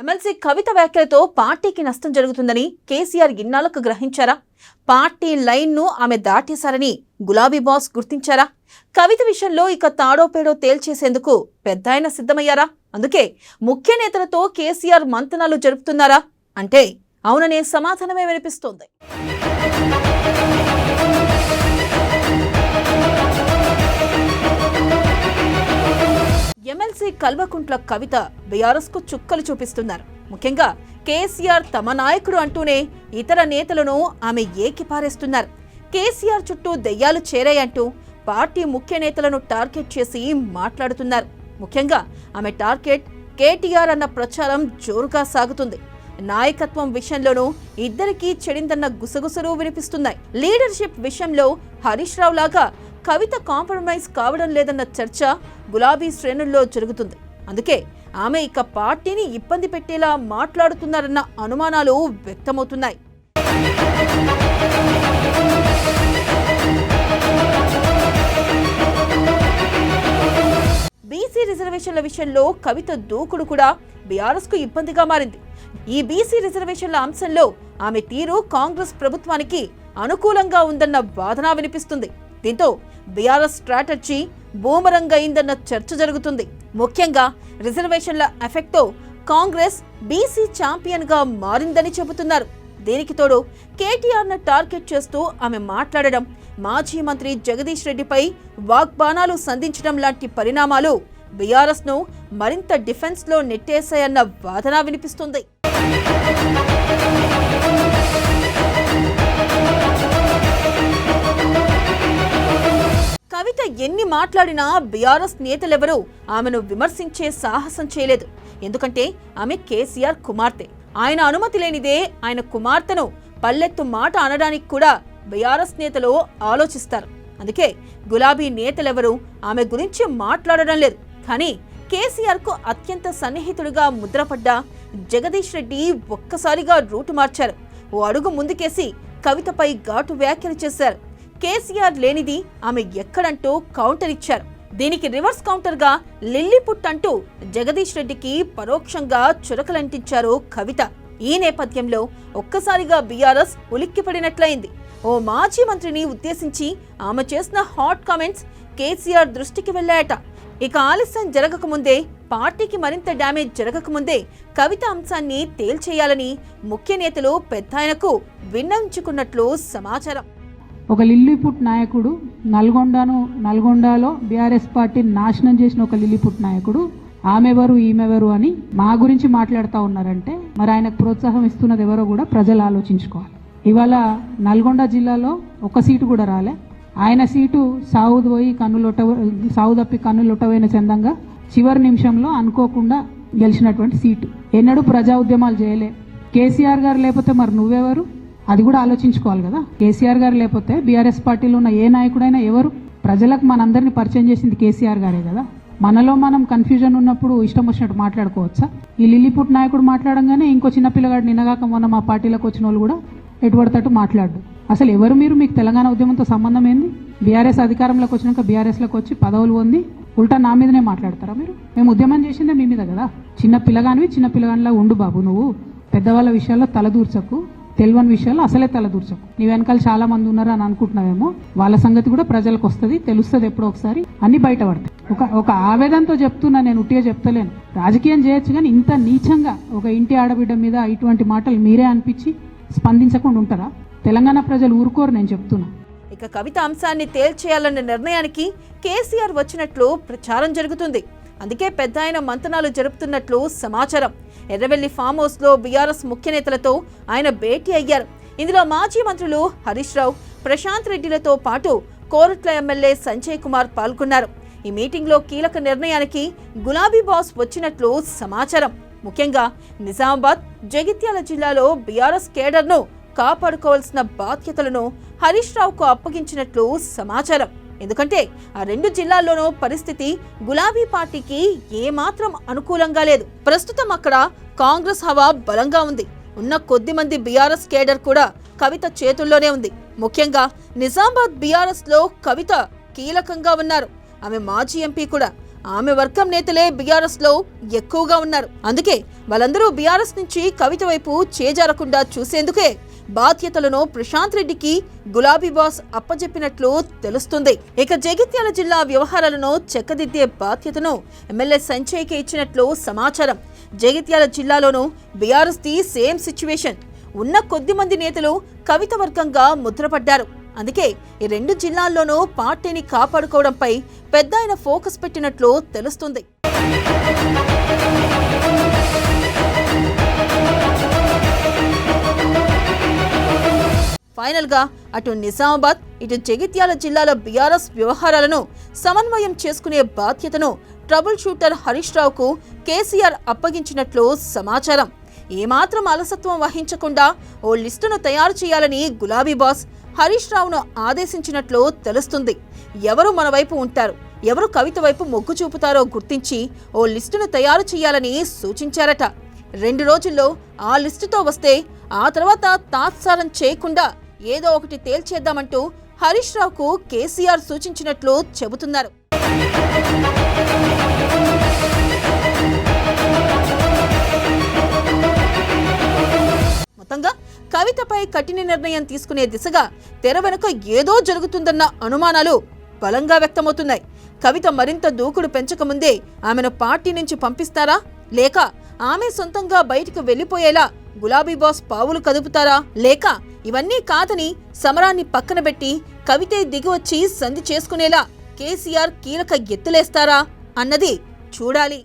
MLC కవిత వ్యాఖ్యలతో పార్టీకి నష్టం జరుగుతుందని కేసీఆర్ ఇన్నాళ్లకు గ్రహించారా? పార్టీ లైన్ను ఆమె దాటేశారని గులాబీ బాస్ గుర్తించారా? కవిత విషయంలో ఇక తాడోపేడో తేల్చేసేందుకు పెద్దాయన సిద్ధమయ్యారా? అందుకే ముఖ్య నేతలతో కేసీఆర్ మంతనాలు జరుపుతున్నారా అంటే అవుననే సమాధానమే వినిపిస్తోంది. ఎమ్మెల్సీ కల్వకుంట్ల కవిత బీఆర్ఎస్ కు చుక్కలు చూపిస్తున్నారు. ముఖ్యంగా కేసీఆర్ తమ నాయకుడు అంటూనే ఇతర నేతలను ఆమె ఏకిపారేస్తున్నారు. కేసీఆర్ చుట్టూ దెయ్యాలు చేరాయంటూ పార్టీ ముఖ్య నేతలను టార్గెట్ చేసి మాట్లాడుతున్నారు. ముఖ్యంగా ఆమె టార్గెట్ కేటీఆర్ అన్న ప్రచారం జోరుగా సాగుతుంది. నాయకత్వం విషయంలోనూ ఇద్దరికీ చెడిందన్న గుసగుసలు వినిపిస్తున్నాయి. లీడర్షిప్ విషయంలో హరీష్ రావు లాగా కవిత కాంప్రమైజ్ కావడం లేదన్న చర్చ గులాబీ శ్రేణుల్లో జరుగుతుంది. అందుకే ఆమె ఇక పార్టీని ఇబ్బంది పెట్టేలా మాట్లాడుతున్నారన్న అనుమానాలు వ్యక్తమవుతున్నాయి. బీసీ రిజర్వేషన్ల విషయంలో కవిత దూకుడు కూడా బీఆర్ఎస్ కు ఇబ్బందిగా మారింది. ఈ బీసీ రిజర్వేషన్ల అంశంలో ఆమె తీరు కాంగ్రెస్ ప్రభుత్వానికి అనుకూలంగా ఉందన్న వాదన వినిపిస్తుంది. దీంతో బీఆర్ఎస్ స్ట్రాటజీ బూమరంగ్ అయిందన్న చర్చ జరుగుతుంది. ముఖ్యంగా రిజర్వేషన్ల ఎఫెక్ట్తో కాంగ్రెస్ బీసీ ఛాంపియన్ గా మారిందని చెబుతున్నారు. దీనికి తోడు కేటీఆర్ను టార్గెట్ చేస్తూ ఆమె మాట్లాడడం, మాజీ మంత్రి జగదీష్ రెడ్డిపై వాగ్బాణాలు సంధించడం లాంటి పరిణామాలు బీఆర్ఎస్ ను మరింత డిఫెన్స్ లో నెట్టేశాయన్న వాదన వినిపిస్తుంది. కవిత ఎన్ని మాట్లాడినా బీఆర్ఎస్ నేతలెవరూ ఆమెను విమర్శించే సాహసం చేయలేదు. ఎందుకంటే ఆమె కేసీఆర్ కుమార్తె. ఆయన అనుమతి లేనిదే ఆయన కుమార్తెను పల్లెత్తు మాట అనడానికి కూడా బీఆర్ఎస్ నేతలు ఆలోచిస్తారు. అందుకే గులాబీ నేతలెవరూ ఆమె గురించి మాట్లాడడం లేదు. కానీ కేసీఆర్ కు అత్యంత సన్నిహితుడిగా ముద్రపడ్డ జగదీష్ రెడ్డి ఒక్కసారిగా రూటు మార్చారు. ఓ అడుగు ముందుకేసి కవితపై ఘాటు వ్యాఖ్యలు చేశారు. కేసీఆర్ లేనిది ఆమె ఎక్కడంటూ కౌంటర్ ఇచ్చారు. దీనికి రివర్స్ కౌంటర్ గా లిల్లీపుట్ అంటూ జగదీష్ రెడ్డికి పరోక్షంగా చురకలంటించారు కవిత. ఈ నేపథ్యంలో ఒక్కసారిగా బీఆర్ఎస్ ఉలిక్కిపడినట్లయింది. ఓ మాజీ మంత్రిని ఉద్దేశించి ఆమె చేసిన హాట్ కామెంట్స్ కేసీఆర్ దృష్టికి వెళ్లాయట. ఇక ఆలస్యం జరగకముందే, పార్టీకి మరింత డ్యామేజ్ జరగకముందే కవిత అంశాన్ని తేల్చేయాలని ముఖ్య నేతలు పెద్దాయనకు విన్నవించుకున్నట్లు సమాచారం. ఒక లిల్లీపుట్ నాయకుడు నల్గొండలో బీఆర్ఎస్ పార్టీని నాశనం చేసిన ఒక లిల్లీపుట్ నాయకుడు ఆమెవరు ఈమెవరు అని మా గురించి మాట్లాడుతూ ఉన్నారంటే మరి ఆయనకు ప్రోత్సాహం ఇస్తున్నది ఎవరో కూడా ప్రజలు ఆలోచించుకోవాలి. ఇవాళ నల్గొండ జిల్లాలో ఒక సీటు కూడా రాలే. ఆయన సీటు సాగు తప్పి కన్నులొట్టబోయిన చందంగా చివరి నిమిషంలో అనుకోకుండా గెలిచినటువంటి సీటు. ఎన్నడూ ప్రజా ఉద్యమాలు చేయలే. కేసీఆర్ గారు లేకపోతే మరి నువ్వెవరు? అది కూడా ఆలోచించుకోవాలి కదా. కేసీఆర్ గారు లేకపోతే బీఆర్ఎస్ పార్టీలో ఉన్న ఏ నాయకుడైనా ఎవరు? ప్రజలకు మనందరినీ పరిచయం చేసింది కేసీఆర్ గారే కదా. మనలో మనం కన్ఫ్యూజన్ ఉన్నప్పుడు ఇష్టం వచ్చినట్టు మాట్లాడుకోవచ్చా? ఈ లిల్లీపుట్ నాయకుడు మాట్లాడంగానే ఇంకో చిన్న పిల్లగాడు నిన్నగాక మొన్న మా పార్టీలోకి వచ్చిన వాళ్ళు కూడా ఎటుపడతట్టు మాట్లాడు. అసలు ఎవరు మీరు? మీకు తెలంగాణ ఉద్యమంతో సంబంధం ఏంది? బీఆర్ఎస్ అధికారంలోకి వచ్చినాక బీఆర్ఎస్లోకి వచ్చి పదవులు పొంది ఉల్టా నా మీదనే మాట్లాడతారా మీరు? మేము ఉద్యమం చేసిందే మీ మీద కదా. చిన్న పిల్లగానిలా ఉండు బాబు. నువ్వు పెద్దవాళ్ళ విషయాల్లో తలదూర్చకు, తెలియని విషయాల్లో అసలే తలదూర్చకు. నీ వెనకాల చాలా మంది ఉన్నారు అని అనుకుంటున్నావేమో. వాళ్ళ సంగతి కూడా ప్రజలకు వస్తుంది, తెలుస్తుంది. ఎప్పుడో ఒకసారి అన్ని బయటపడతాయి. ఒక ఆవేదనతో చెప్తున్నా, నేను ఉట్టిగా చెప్తలేను. రాజకీయం చేయొచ్చు కానీ ఇంత నీచంగా ఒక ఇంటి ఆడబిడ్డ మీద ఇటువంటి మాటలు మీరే అనిపించి స్పందించకుండా ఉంటారా? తెలంగాణ ప్రజలు ఊరుకోరు, నేను చెప్తున్నా. ఇక కవిత అంశాన్ని తేల్చేయాలన్న నిర్ణయానికి కేసీఆర్ వచ్చినట్లు ప్రచారం జరుగుతుంది. అందుకే పెద్దాయన మంతనాలు జరుపుతున్నట్లు సమాచారం. ఎర్రవెల్లి ఫామ్ హౌస్ లో బీఆర్ఎస్ ముఖ్య నేతలతో ఆయన భేటీ అయ్యారు. ఇందులో మాజీ మంత్రులు హరీష్ రావు, ప్రశాంత్ రెడ్డిలతో పాటు కోరుట్ల ఎమ్మెల్యే సంజయ్ కుమార్ పాల్గొన్నారు. ఈ మీటింగ్ లో కీలక నిర్ణయానికి గులాబీ బాస్ వచ్చినట్లు సమాచారం. ముఖ్యంగా నిజామాబాద్, జగిత్యాల జిల్లాలో బీఆర్ఎస్ కేడర్ ను కాపాడుకోవాల్సిన బాధ్యతలను హరీష్ రావుకు అప్పగించినట్లు సమాచారం. ఎందుకంటే ఆ రెండు జిల్లాల్లోనూ పరిస్థితి గులాబీ పార్టీకి ఏమాత్రం అనుకూలంగా లేదు. ప్రస్తుతం అక్కడ కాంగ్రెస్ హవా బలంగా ఉంది. ఉన్న కొద్ది మంది బీఆర్ఎస్ కేడర్ కూడా కవిత చేతుల్లోనే ఉంది. ముఖ్యంగా నిజామాబాద్ బీఆర్ఎస్ లో కవిత కీలకంగా ఉన్నారు. ఆమె మాజీ ఎంపీ కూడా. ఆమె వర్గం నేతలే బీఆర్ఎస్ లో ఎక్కువగా ఉన్నారు. అందుకే వాళ్ళందరూ బీఆర్ఎస్ నుంచి కవిత వైపు చేజారకుండా చూసేందుకే బాధ్యతలను ప్రశాంత్ రెడ్డికి గులాబీ బాస్ అప్పజెప్పినట్లు తెలుస్తుంది. ఇక జగిత్యాల జిల్లా వ్యవహారాలను చెక్కదిద్దే బాధ్యతను ఎమ్మెల్యే సంజయ్కి ఇచ్చినట్లు సమాచారం. జగిత్యాల జిల్లాలోనూ బీఆర్ఎస్ ది సేమ్ సిచ్యువేషన్. ఉన్న కొద్ది మంది నేతలు కవిత వర్గంగా ముద్రపడ్డారు. అందుకే ఈ రెండు జిల్లాల్లోనూ పార్టీని కాపాడుకోవడంపై పెద్దాయన ఫోకస్ పెట్టినట్లు తెలుస్తుంది. ఫైనల్ గా అటు నిజామాబాద్ ఇటు జగిత్యాల జిల్లాల బీఆర్ఎస్ వ్యవహారాలను సమన్వయం చేసుకునే బాధ్యతను ట్రబుల్ షూటర్ హరీష్ రావుకు కేసీఆర్ అప్పగించినట్లు సమాచారం. ఏమాత్రం అలసత్వం వహించకుండా ఓ లిస్టును తయారు చేయాలని గులాబీ బాస్ హరీష్ రావును ఆదేశించినట్లు తెలుస్తుంది. ఎవరు మన వైపు ఉంటారు, ఎవరు కవిత వైపు మొగ్గు చూపుతారో గుర్తించి ఓ లిస్టును తయారు చేయాలని సూచించారట. 2 రోజుల్లో ఆ లిస్టుతో వస్తే ఆ తర్వాత తాత్సారం చేయకుండా ఏదో ఒకటి తేల్చేద్దామంటూ హరీష్ రావుకు కేసీఆర్ సూచించినట్లు చెబుతున్నారు. మొత్తంగా కవితపై కఠిన నిర్ణయం తీసుకునే దిశగా తెర వెనుక ఏదో జరుగుతుందన్న అనుమానాలు బలంగా వ్యక్తమవుతున్నాయి. కవిత మరింత దూకుడు పెంచకముందే ఆమెను పార్టీ నుంచి పంపిస్తారా, లేక ఆమె సొంతంగా బయటకు వెళ్లిపోయేలా గులాబీ బాస్ పావులు కదుపుతారా, లేక ఇవన్నీ కాదని సమరాన్ని పక్కన పెట్టి కవితే దిగివచ్చి సంధి చేసుకునేలా కేసీఆర్ కీలక ఎత్తులేస్తారా అన్నది చూడాలి.